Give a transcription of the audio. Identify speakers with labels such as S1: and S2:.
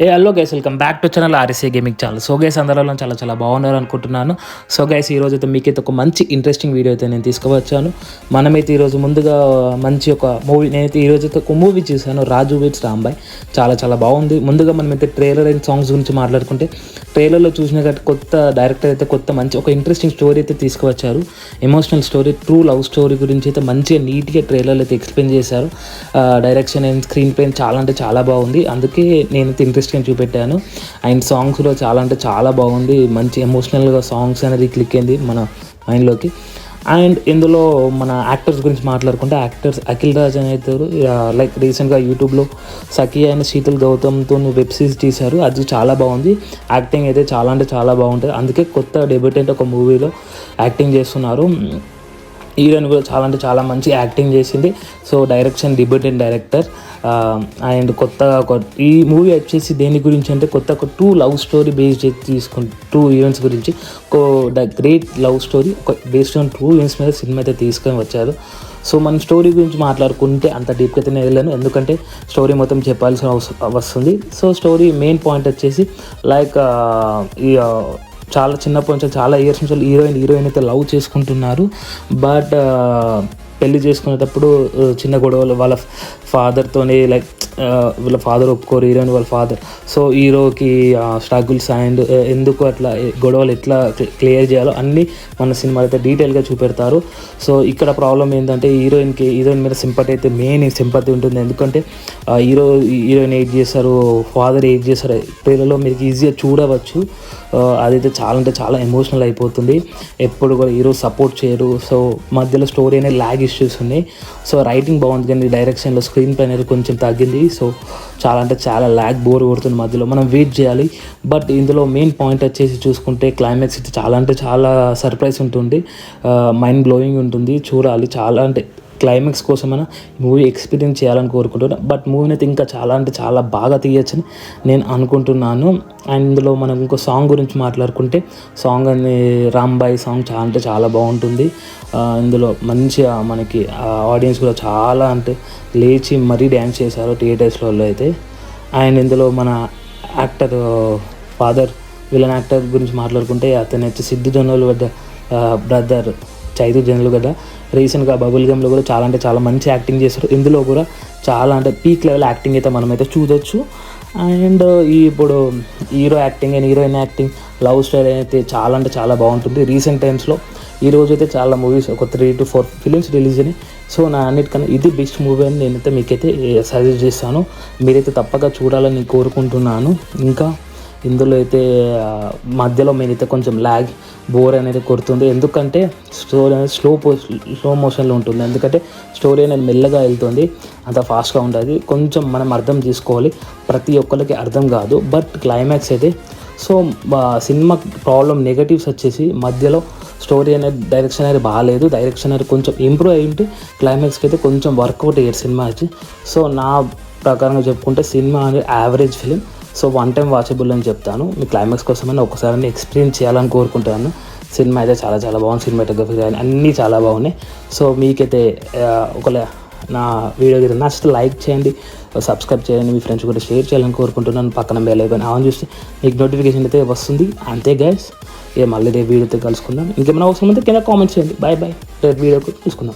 S1: Hello guys, welcome back to channel RSA gaming channel. So guys, అందరిలో చాలా చాలా బాగున్నారు అనుకుంటున్నాను. సో గైస్, ఈరోజు అయితే మీకైతే ఒక మంచి ఇంట్రెస్టింగ్ వీడియో అయితే నేను తీసుకువచ్చాను. మనమైతే ఈరోజు ముందుగా మంచి ఒక మూవీ, నేనైతే ఈరోజు అయితే ఒక మూవీ చూశాను, రాజు వెడ్స్ రాంబాయ్. చాలా చాలా బాగుంది. ముందుగా మనమైతే ట్రైలర్ అండ్ సాంగ్స్ గురించి మాట్లాడుకుంటే, ట్రైలర్లో చూసిన కొత్త డైరెక్టర్ అయితే కొత్త మంచి ఒక ఇంట్రెస్టింగ్ స్టోరీ అయితే తీసుకువచ్చారు. Emotional story, true love story గురించి అయితే మంచిగా నీట్గా ట్రైలర్లో అయితే ఎక్స్ప్లెయిన్ చేశారు. డైరెక్షన్ అండ్ స్క్రీన్ ప్లే చాలా అంటే చాలా బాగుంది. అందుకే నేనైతే ఇంట్రెస్టింగ్ చూపెట్టాను. అండ్ సాంగ్స్లో చాలా అంటే చాలా బాగుంది. మంచి ఎమోషనల్గా సాంగ్స్ అనేది క్లిక్ అయింది మన మైండ్లోకి. అండ్ ఇందులో మన యాక్టర్స్ గురించి మాట్లాడుకుంటే, యాక్టర్స్ అఖిల్ రాజ్ అనేది లైక్ రీసెంట్గా యూట్యూబ్లో సఖి అండ్ శీతల్ గౌతమ్తో వెబ్ సిరీస్ తీశారు. అది చాలా బాగుంది. యాక్టింగ్ అయితే చాలా అంటే చాలా బాగుంటుంది. అందుకే కొత్త డెబ్యూటెంట్ ఒక మూవీలో యాక్టింగ్ చేస్తున్నారు. హీరోయిన్ కూడా చాలా అంటే చాలా మంచి యాక్టింగ్ చేసింది. So direction debutante director. And కొత్తగా ఈ మూవీ వచ్చేసి దేని గురించి అంటే, కొత్త ఒక ట్రూ లవ్ స్టోరీ బేస్డ్ తీసుకుంటే, ట్రూ ఈవెంట్స్ గురించి the great love story based on true events మీద సినిమా అయితే తీసుకొని వచ్చారు. సో మన స్టోరీ గురించి మాట్లాడుకుంటే అంత డీప్గా అయితే నేను వెళ్ళాను, ఎందుకంటే స్టోరీ మొత్తం చెప్పాల్సిన వస్తుంది. సో స్టోరీ మెయిన్ పాయింట్ వచ్చేసి లైక్ ఈ చాలా చిన్నప్పటి నుంచి, చాలా ఇయర్స్ నుంచి హీరోయిన్ అయితే లవ్ చేసుకుంటున్నారు. బట్ పెళ్లి చేసుకునేటప్పుడు చిన్న గొడవలు వాళ్ళ ఫాదర్తోనే, లైక్ వీళ్ళ ఫాదర్ ఒప్పుకోరు, హీరోయిన్ వాళ్ళ ఫాదర్. సో హీరోకి స్ట్రగుల్స్ అండ్ ఎందుకు అట్లా గొడవలు ఎట్లా క్లియర్ చేయాలో అన్నీ మన సినిమాలో అయితే డీటెయిల్గా చూపెడతారు. సో ఇక్కడ ప్రాబ్లం ఏంటంటే, హీరోయిన్ మీద సింపతి అయితే మెయిన్ సింపతి ఉంటుంది. ఎందుకంటే హీరోయిన్ ఏడ్ చేస్తారు, ఫాదర్ ఏడ్ చేస్తారు. ట్రైలర్లో మీరు ఈజీగా చూడవచ్చు. అదైతే చాలా అంటే చాలా ఎమోషనల్ అయిపోతుంది. ఎప్పుడు కూడా హీరో సపోర్ట్ చేయరు. సో మధ్యలో స్టోరీ అనేది ల్యాగ్ ఇష్యూస్ ఉన్నాయి. సో రైటింగ్ బాగుంది, కానీ డైరెక్షన్లో స్క్రీన్ ప్లే అనేది కొంచెం తగ్గింది. సో చాలా అంటే చాలా ల్యాగ్, బోర్ కొడుతుంది. మధ్యలో మనం వెయిట్ చేయాలి. బట్ ఇందులో మెయిన్ పాయింట్ వచ్చేసి చూసుకుంటే, క్లైమాక్స్ అయితే చాలా అంటే చాలా సర్ప్రైజ్ ఉంటుంది, మైండ్ బ్లోయింగ్ ఉంటుంది. చూడాలి. చాలా అంటే క్లైమాక్స్ కోసమైనా మూవీ ఎక్స్పీరియన్స్ చేయాలని కోరుకుంటున్నాను. బట్ మూవీని అయితే ఇంకా చాలా అంటే చాలా బాగా తీయచ్చని నేను అనుకుంటున్నాను. అండ్ ఇందులో మనం ఇంకో సాంగ్ గురించి మాట్లాడుకుంటే, సాంగ్ అని రాంబాయ్ సాంగ్ చాలా అంటే చాలా బాగుంటుంది. ఇందులో మంచిగా మనకి ఆడియన్స్ కూడా చాలా అంటే లేచి మరీ డ్యాన్స్ చేశారు థియేటర్స్లో అయితే. అండ్ ఇందులో మన యాక్టర్ ఫాదర్ విలన్ యాక్టర్ గురించి మాట్లాడుకుంటే, అతను వచ్చి సిద్ధు జొన్నలగడ్డ బ్రదర్ చైతు జొన్నలగడ్డ. రీసెంట్గా బబుల్ గమ్లో కూడా చాలా అంటే చాలా మంచి యాక్టింగ్ చేశారు. ఇందులో కూడా చాలా అంటే పీక్ లెవెల్ యాక్టింగ్ అయితే మనమైతే చూడొచ్చు. అండ్ ఇప్పుడు hero acting and heroine acting, love story అయితే చాలా అంటే చాలా బాగుంటుంది. రీసెంట్ టైమ్స్లో ఈరోజు అయితే చాలా మూవీస్, ఒక 3 to 4 ఫిలిమ్స్ రిలీజ్ అయినాయి. సో నా అన్నిటికన్నా ఇది బెస్ట్ మూవీ అని నేనైతే మీకైతే సజెస్ట్ చేస్తాను. మీరైతే తప్పక చూడాలని కోరుకుంటున్నాను. ఇంకా ఇందులో అయితే మధ్యలో మీరైతే కొంచెం ల్యాగ్, బోర్ అనేది కొడుతుంది. ఎందుకంటే స్టోరీ అనేది స్లో మోషన్లో ఉంటుంది. ఎందుకంటే స్టోరీ అనేది మెల్లగా వెళ్తుంది, అంత ఫాస్ట్గా ఉంటుంది. కొంచెం మనం అర్థం చేసుకోవాలి. ప్రతి ఒక్కరికి అర్థం కాదు. బట్ క్లైమాక్స్ అయితే, సో సినిమా ప్రాబ్లం నెగటివ్స్ వచ్చేసి మధ్యలో స్టోరీ అనేది, డైరెక్షన్ అనేది బాగాలేదు. డైరెక్షన్ అనేది కొంచెం ఇంప్రూవ్ అయ్యి ఉంటే క్లైమాక్స్కి అయితే కొంచెం వర్కౌట్ అయ్యారు సినిమా వచ్చి. సో నా ప్రకారంగా చెప్పుకుంటే సినిమా అనేది average film. So one time watchable అని చెప్తాను. మీ క్లైమాక్స్ కోసమైనా ఒకసారి ఎక్స్పీరియన్స్ చేయాలని కోరుకుంటాను. సినిమా అయితే చాలా చాలా బాగుంది. సినిమాటోగ్రఫీ కానీ అన్నీ చాలా బాగున్నాయి. సో మీకైతే ఒకవేళ నా వీడియో అయితే నచ్చితే లైక్ చేయండి, సబ్స్క్రైబ్ చేయండి, మీ ఫ్రెండ్స్ కూడా షేర్ చేయాలని కోరుకుంటున్నాను. పక్కన బెల్ ఐకాన్ ఆన్ చేస్తే మీకు నోటిఫికేషన్ అయితే వస్తుంది. అంతే గైస్, మళ్ళీ రేపు వీడియోతో కలుసుకుందాం. ఇంకేమైనా అవసరం ఉంటే కింద కామెంట్స్ చేయండి. బాయ్ రేపు వీడియోకి చూసుకుందాం.